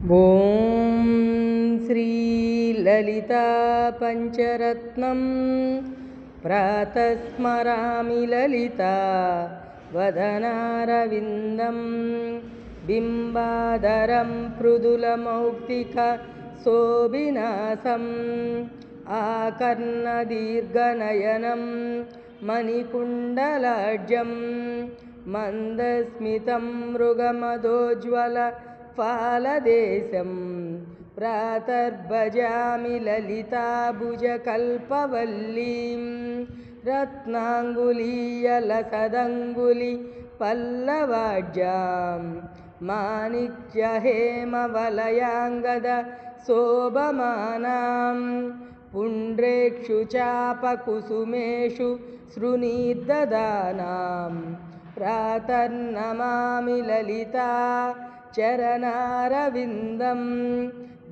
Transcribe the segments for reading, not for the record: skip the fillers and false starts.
ॐ श्रीललिता पञ्चरत्नं प्रातस्मरामि ललिता वदनारविन्दं बिम्बाधरं मृदुलमौक्तिक शोभिनासम् आकर्णदीर्घनयनं मणिकुण्डलाढ्यं मन्दस्मितं मृगमदोज्ज्वल फालदेशं प्रातर्भजामि ललिताभुजकल्पवल्लीं रत्नाङ्गुलीयलसदङ्गुलिपल्लवाढ्यां माणिक्यहेमवलयाङ्गद शोभमानां पुण्ड्रेक्षुचापकुसुमेषु श्रुणीर्ददानां प्रातर्नमामि ललिता चरणारविन्दं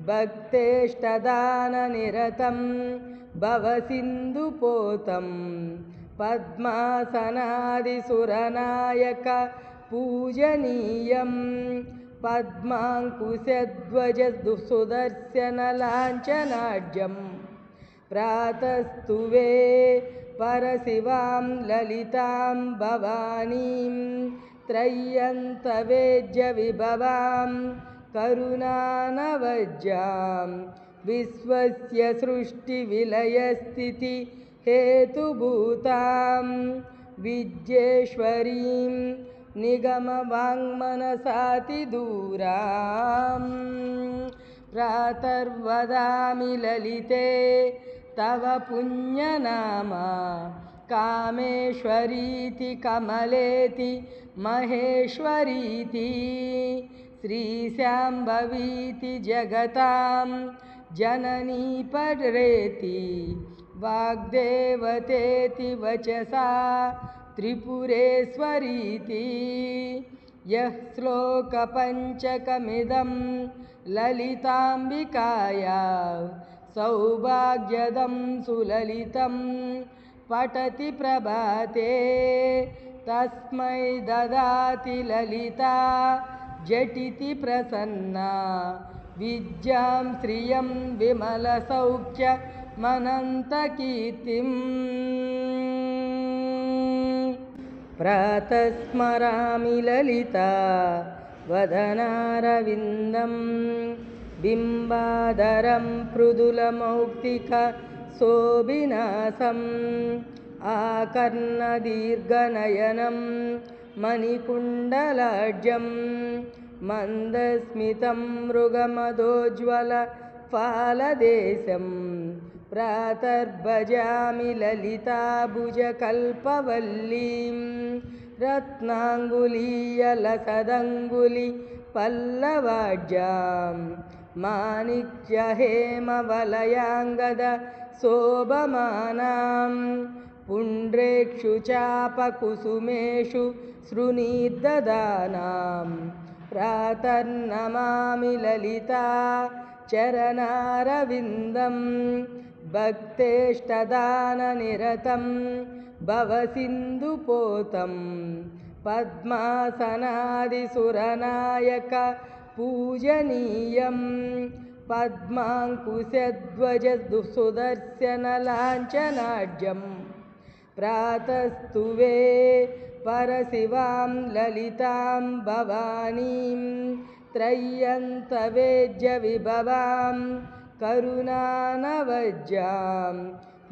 भक्तेष्टदाननिरतं भवसिन्धुपोतं पद्मासनादिसुरनायक पूजनीयं पद्माङ्कुशध्वजसुदर्शनलाञ्छनाढ्यं प्रातस्तुवे परशिवां ललितां भवानीं त्रय्यन्तवेज्यविभवां करुणानवज्यां विश्वस्य सृष्टिविलयस्थितिहेतुभूतां विद्येश्वरीं निगमवाङ्मनसातिदूरां प्रातर्वदामि ललिते तव पुण्यनामा कामेश्वरीति कमलेति महेश्वरीति श्रीशाम्भवीति जगतां जननी परेति वाग्देवतेति वचसा त्रिपुरेश्वरीति यः श्लोकपञ्चकमिदं ललिताम्बिकाया सौभाग्यदं सुललितं पठति प्रभाते तस्मै ददाति ललिता झटिति प्रसन्ना विद्यां श्रियं विमलसौख्यमनन्तकीर्तिम् प्रातस्मरामि ललिता वदनारविन्दं बिम्बाधरं मृदुलमौक्तिक शोभिनासम् आकर्णदीर्घनयनं मणिकुण्डलाढ्यं मन्दस्मितं मृगमदोज्ज्वल फालदेशं प्रातर्भजामि ललिताभुजकल्पवल्लीं रत्नाङ्गुलीयलसदङ्गुलिपल्लवाढ्यां माणिक्यहेमवलयाङ्गद शोभमानां पुण्ड्रेक्षुचापकुसुमेषु श्रुणीर्ददानां प्रातर्नमामि ललिता चरणारविन्दं भक्तेष्टदाननिरतं भवसिन्धुपोतं पद्मासनादिसुरनायक पूजनीयं पद्माङ्कुशध्वजसुदर्शनलाञ्छनाढ्यं प्रातस्तुवे परशिवां ललितां भवानीं त्रय्यन्तवेज्यविभवां करुणानवज्यां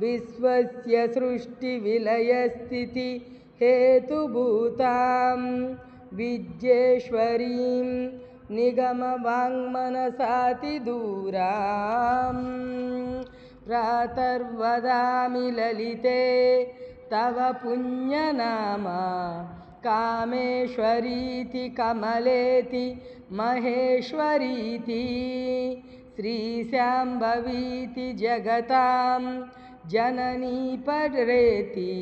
विश्वस्य सृष्टिविलयस्थितिहेतुभूतां विद्येश्वरीं निगमवाङ्मनसातिदूरां प्रातर्वदामि ललिते तव पुण्यनामा कामेश्वरीति कमलेति महेश्वरीति श्रीशाम्भवीति जगतां जननी परेति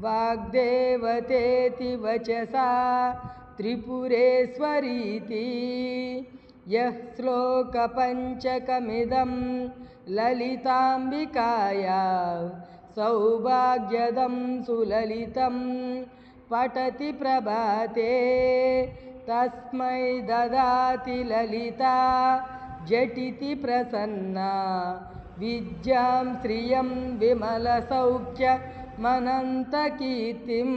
वाग्देवतेति वचसा त्रिपुरेश्वरीति यः श्लोकपञ्चकमिदं ललिताम्बिकाया सौभाग्यदं सुललितं पठति प्रभाते तस्मै ददाति ललिता झटिति प्रसन्ना विद्यां श्रियं विमलसौख्यमनन्तकीर्तिम्